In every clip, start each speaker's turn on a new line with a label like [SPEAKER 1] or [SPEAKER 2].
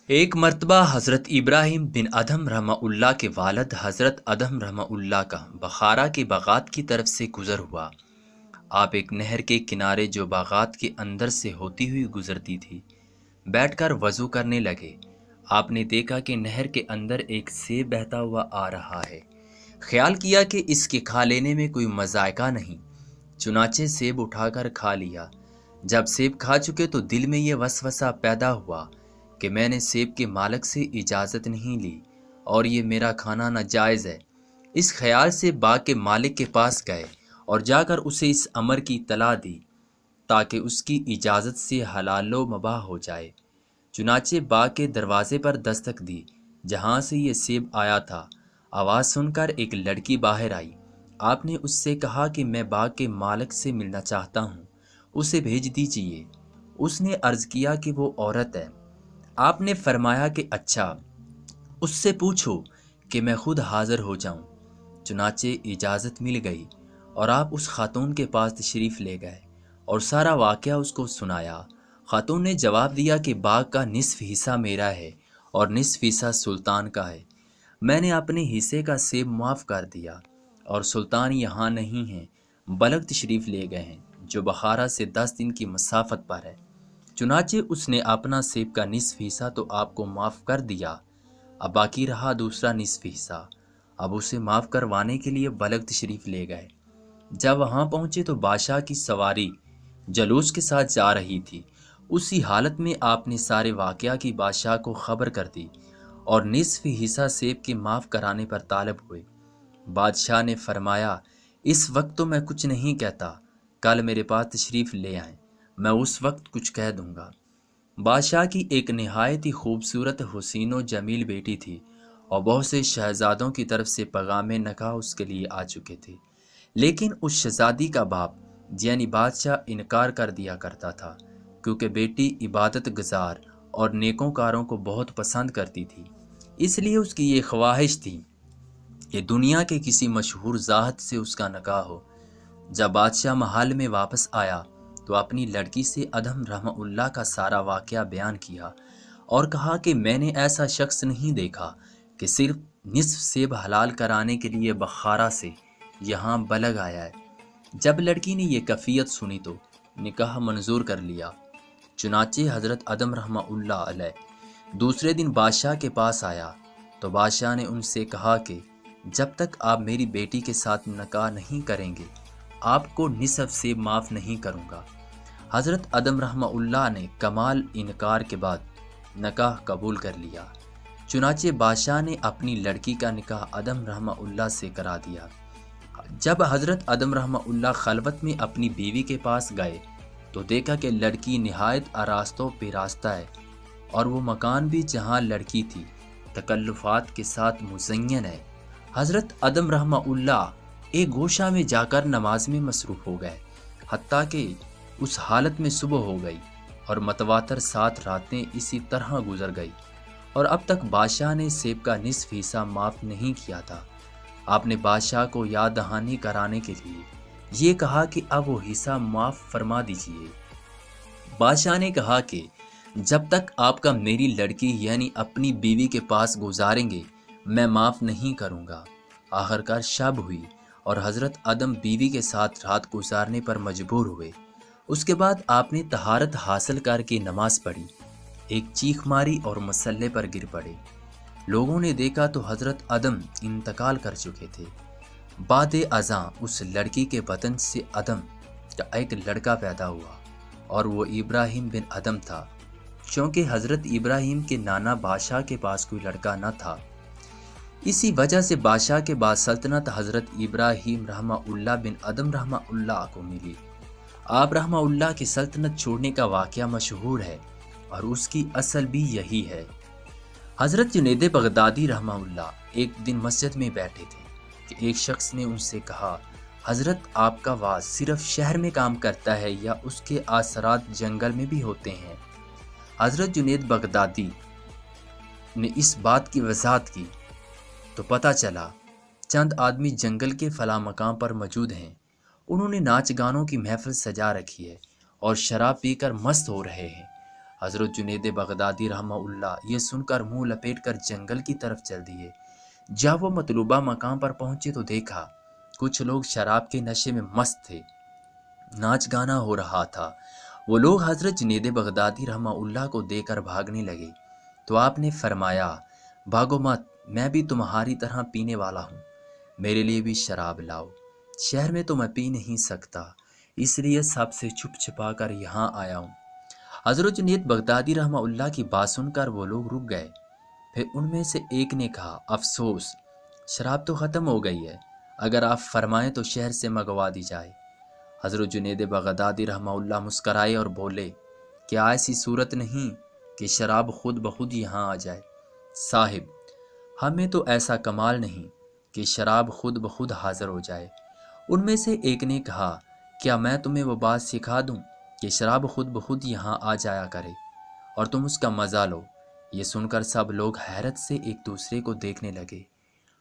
[SPEAKER 1] ایک مرتبہ حضرت ابراہیم بن ادھم رحمہ اللہ کے والد حضرت ادھم رحمہ اللہ کا بخارا کے باغات کی طرف سے گزر ہوا۔ آپ ایک نہر کے کنارے جو باغات کے اندر سے ہوتی ہوئی گزرتی تھی بیٹھ کر وضو کرنے لگے۔ آپ نے دیکھا کہ نہر کے اندر ایک سیب بہتا ہوا آ رہا ہے۔ خیال کیا کہ اس کے کھا لینے میں کوئی مذائقہ نہیں، چنانچہ سیب اٹھا کر کھا لیا۔ جب سیب کھا چکے تو دل میں یہ وسوسہ پیدا ہوا کہ میں نے سیب کے مالک سے اجازت نہیں لی اور یہ میرا کھانا ناجائز ہے۔ اس خیال سے باغ کے مالک کے پاس گئے اور جا کر اسے اس امر کی اطلاع دی تاکہ اس کی اجازت سے حلال و مباح ہو جائے۔ چنانچہ باغ کے دروازے پر دستک دی جہاں سے یہ سیب آیا تھا۔ آواز سن کر ایک لڑکی باہر آئی۔ آپ نے اس سے کہا کہ میں باغ کے مالک سے ملنا چاہتا ہوں، اسے بھیج دیجیے۔ اس نے عرض کیا کہ وہ عورت ہے۔ آپ نے فرمایا کہ اچھا، اس سے پوچھو کہ میں خود حاضر ہو جاؤں۔ چنانچہ اجازت مل گئی اور آپ اس خاتون کے پاس تشریف لے گئے اور سارا واقعہ اس کو سنایا۔ خاتون نے جواب دیا کہ باغ کا نصف حصہ میرا ہے اور نصف حصہ سلطان کا ہے۔ میں نے اپنے حصے کا سیب معاف کر دیا اور سلطان یہاں نہیں ہیں، بلغ تشریف لے گئے ہیں جو بخارا سے 10 دن کی مسافت پر ہے۔ چنانچہ اس نے اپنا سیب کا نصف حصہ تو آپ کو معاف کر دیا، اب باقی رہا دوسرا نصف حصہ۔ اب اسے معاف کروانے کے لیے بلغ تشریف لے گئے۔ جب وہاں پہنچے تو بادشاہ کی سواری جلوس کے ساتھ جا رہی تھی۔ اسی حالت میں آپ نے سارے واقعہ کی بادشاہ کو خبر کر دی اور نصف حصہ سیب کے معاف کرانے پر طالب ہوئے۔ بادشاہ نے فرمایا، اس وقت تو میں کچھ نہیں کہتا، کل میرے پاس تشریف لے آئیں، میں اس وقت کچھ کہہ دوں گا۔ بادشاہ کی ایک نہایت ہی خوبصورت حسین و جمیل بیٹی تھی اور بہت سے شہزادوں کی طرف سے پیغام نکاح اس کے لیے آ چکے تھے، لیکن اس شہزادی کا باپ یعنی بادشاہ انکار کر دیا کرتا تھا کیونکہ بیٹی عبادت گزار اور نیکوکاروں کو بہت پسند کرتی تھی۔ اس لیے اس کی یہ خواہش تھی کہ دنیا کے کسی مشہور ذات سے اس کا نکاح ہو۔ جب بادشاہ محل میں واپس آیا تو اپنی لڑکی سے ادھم رحمہ اللہ کا سارا واقعہ بیان کیا اور کہا کہ میں نے ایسا شخص نہیں دیکھا کہ صرف نصف سیب حلال کرانے کے لیے بخارا سے یہاں بلغ آیا ہے۔ جب لڑکی نے یہ کفیت سنی تو نکاح منظور کر لیا۔ چنانچہ حضرت ادھم رحمہ اللہ علیہ دوسرے دن بادشاہ کے پاس آیا تو بادشاہ نے ان سے کہا کہ جب تک آپ میری بیٹی کے ساتھ نکاح نہیں کریں گے آپ کو نصف سیب معاف نہیں کروں گا۔ حضرت ادھم رحمہ اللہ نے کمال انکار کے بعد نکاح قبول کر لیا۔ چنانچہ بادشاہ نے اپنی لڑکی کا نکاح ادھم رحمہ اللہ سے کرا دیا۔ جب حضرت ادھم رحمہ اللہ خلوت میں اپنی بیوی کے پاس گئے تو دیکھا کہ لڑکی نہایت آراستہ و پیراستہ ہے اور وہ مکان بھی جہاں لڑکی تھی تکلفات کے ساتھ مزین ہے۔ حضرت ادھم رحمہ اللہ ایک گوشہ میں جا کر نماز میں مصروف ہو گئے، حتیٰ کہ اس حالت میں صبح ہو گئی اور متواتر 7 راتیں اسی طرح گزر گئی اور اب تک بادشاہ نے سیب کا نصف حصہ معاف نہیں کیا تھا۔ آپ نے بادشاہ کو یاد دہانی کرانے کے لیے یہ کہا کہ اب وہ حصہ معاف فرما دیجیے۔ بادشاہ نے کہا کہ جب تک آپ کا میری لڑکی یعنی اپنی بیوی کے پاس گزاریں گے میں معاف نہیں کروں گا۔ آخرکار شب ہوئی اور حضرت ادم بیوی کے ساتھ رات گزارنے پر مجبور ہوئے۔ اس کے بعد آپ نے طہارت حاصل کر کے نماز پڑھی، ایک چیخ ماری اور مسلح پر گر پڑے۔ لوگوں نے دیکھا تو حضرت ادم انتقال کر چکے تھے۔ بعد ازاں اس لڑکی کے بدن سے ادم کا ایک لڑکا پیدا ہوا اور وہ ابراہیم بن ادم تھا، چونکہ حضرت ابراہیم کے نانا بادشاہ کے پاس کوئی لڑکا نہ تھا۔ اسی وجہ سے بادشاہ کے بعد سلطنت حضرت ابراہیم رحمہ اللہ بن ادم رحمہ اللہ کو ملی۔ آپ رحمہ اللہ کی سلطنت چھوڑنے کا واقعہ مشہور ہے اور اس کی اصل بھی یہی ہے۔ حضرت جنید بغدادی رحمہ اللہ ایک دن مسجد میں بیٹھے تھے کہ ایک شخص نے ان سے کہا، حضرت آپ کا واعظ صرف شہر میں کام کرتا ہے یا اس کے اثرات جنگل میں بھی ہوتے ہیں؟ حضرت جنید بغدادی نے اس بات کی وضاحت کی تو پتہ چلا چند آدمی جنگل کے فلاں مقام پر موجود ہیں، انہوں نے ناچ گانوں کی محفل سجا رکھی ہے اور شراب پی کر مست ہو رہے ہیں۔ حضرت جنید بغدادی رحمہ اللہ یہ سن کر منہ لپیٹ کر جنگل کی طرف چل دیے۔ جب وہ مطلوبہ مقام پر پہنچے تو دیکھا کچھ لوگ شراب کے نشے میں مست تھے، ناچ گانا ہو رہا تھا۔ وہ لوگ حضرت جنید بغدادی رحمہ اللہ کو دیکھ کر بھاگنے لگے تو آپ نے فرمایا، بھاگو مت، میں بھی تمہاری طرح پینے والا ہوں، میرے لیے بھی شراب لاؤ۔ شہر میں تو میں پی نہیں سکتا، اس لیے سب سے چھپ چھپا کر یہاں آیا ہوں۔ حضرت جنید بغدادی رحمہ اللہ کی بات سن کر وہ لوگ رک گئے۔ پھر ان میں سے ایک نے کہا، افسوس، شراب تو ختم ہو گئی ہے، اگر آپ فرمائیں تو شہر سے منگوا دی جائے۔ حضرت جنید بغدادی رحمہ اللہ مسکرائے اور بولے، کیا ایسی صورت نہیں کہ شراب خود بخود یہاں آ جائے؟ صاحب، ہمیں تو ایسا کمال نہیں کہ شراب خود بخود حاضر ہو جائے۔ ان میں سے ایک نے کہا، کیا میں تمہیں وہ بات سکھا دوں کہ شراب خود بخود یہاں آ جایا کرے اور تم اس کا مزہ لو؟ یہ سن کر سب لوگ حیرت سے ایک دوسرے کو دیکھنے لگے۔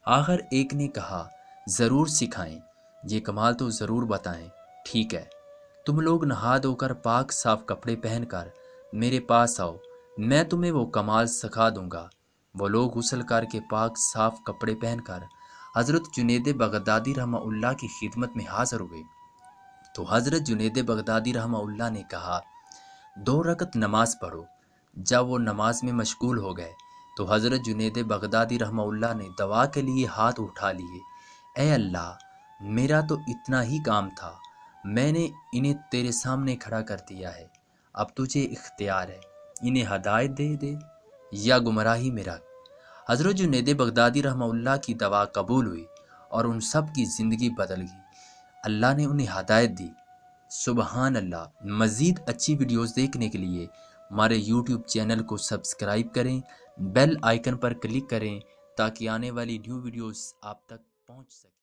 [SPEAKER 1] آخر ایک نے کہا، ضرور سکھائیں، یہ کمال تو ضرور بتائیں۔ ٹھیک ہے، تم لوگ نہا دھو کر پاک صاف کپڑے پہن کر میرے پاس آؤ، میں تمہیں وہ کمال سکھا دوں گا۔ وہ لوگ غسل کر کے پاک صاف کپڑے پہن کر حضرت جنید بغدادی رحمہ اللہ کی خدمت میں حاضر ہوئے تو حضرت جنید بغدادی رحمہ اللہ نے کہا، 2 رکعت نماز پڑھو۔ جب وہ نماز میں مشغول ہو گئے تو حضرت جنید بغدادی رحمہ اللہ نے دعا کے لیے ہاتھ اٹھا لیے، اے اللہ، میرا تو اتنا ہی کام تھا، میں نے انہیں تیرے سامنے کھڑا کر دیا ہے، اب تجھے اختیار ہے، انہیں ہدایت دے دے یا گمراہی میں رکھ۔ حضرت جنید بغدادی رحمہ اللہ کی دعا قبول ہوئی اور ان سب کی زندگی بدل گئی، اللہ نے انہیں ہدایت دی۔ سبحان اللہ۔ مزید اچھی ویڈیوز دیکھنے کے لیے ہمارے یوٹیوب چینل کو سبسکرائب کریں، بیل آئیکن پر کلک کریں تاکہ آنے والی نیو ویڈیوز آپ تک پہنچ سکیں۔